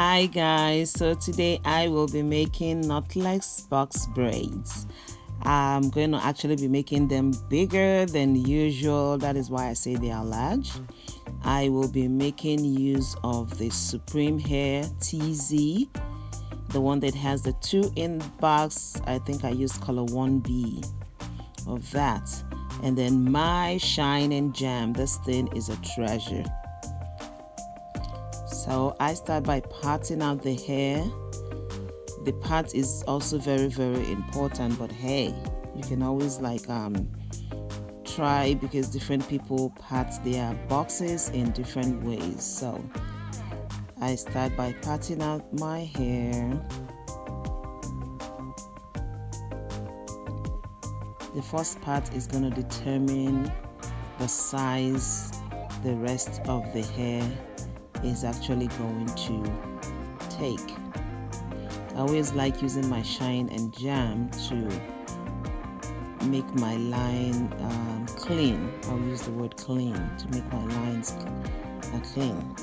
Hi guys, so today I will be making knotless box braids. I'm going to actually be making them bigger than usual. That is why I say they are large. I will be making use of the Supreme Hair TZ, the one that has the 2 in box. I think I used color 1B of that. And then my Shine and Jam. This thing is a treasure. So I start by parting out the hair. The part is also very important, but hey, you can always try, because different people part their boxes in different ways. So I start by parting out my hair. The first part is going to determine the size the rest of the hair is actually going to take. I always like using my Shine and Jam to make my line clean. I'll use the word clean to make my lines clean.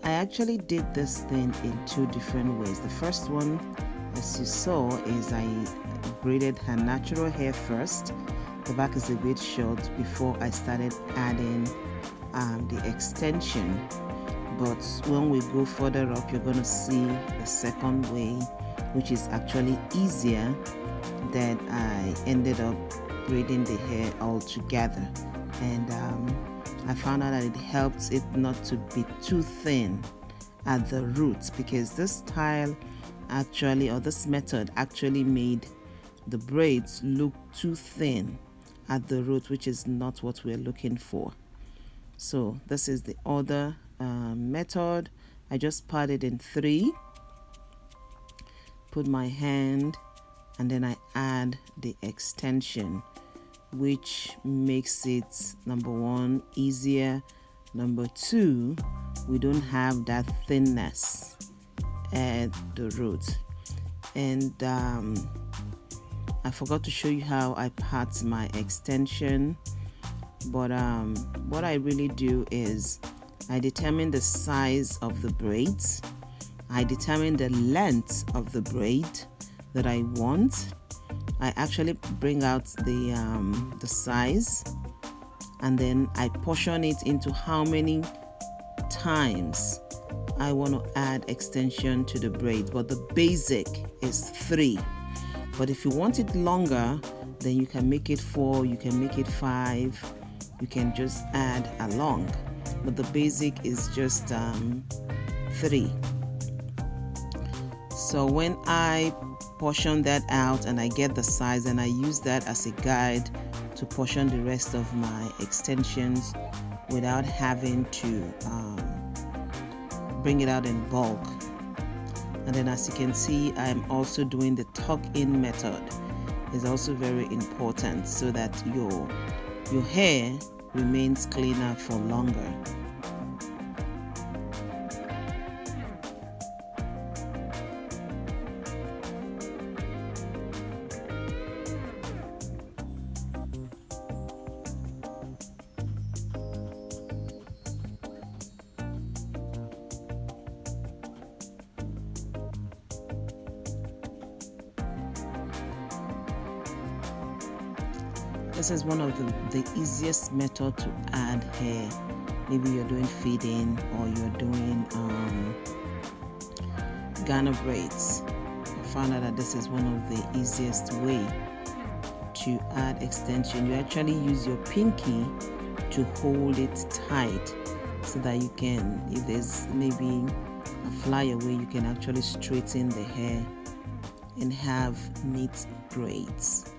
I actually did this thing in 2 different ways. The first one, as you saw, is I braided her natural hair first. The back is a bit short before I started adding the extension. But when we go further up, you're going to see the second way, which is actually easier, that I ended up braiding the hair all together. And I found out that it helps it not to be too thin at the roots, because this style actually, or this method actually made the braids look too thin at the root, which is not what we're looking for. So this is the other method. I just parted in 3, put my hand, and then I add the extension, which makes it, number 1, easier. Number 2, we don't have that thinness at the root. And I forgot to show you how I part my extension, but what I really do is I determine the size of the braids, I determine the length of the braid that I want. I actually bring out the size, and then I portion it into how many times I want to add extension to the braid. But the basic is 3. But if you want it longer, then you can make it 4, you can make it 5, you can just add along. But the basic is just 3. So when I portion that out and I get the size, and I use that as a guide to portion the rest of my extensions without having to bring it out in bulk. And then, as you can see, I'm also doing the tuck-in method. It's also very important, so that your hair remains cleaner for longer. This is one of the easiest method to add hair. Maybe you're doing feeding, or you're doing Ghana braids. I found out that this is one of the easiest way to add extension. You actually use your pinky to hold it tight, so that you can, if there's maybe a flyaway, you can actually straighten the hair and have neat braids.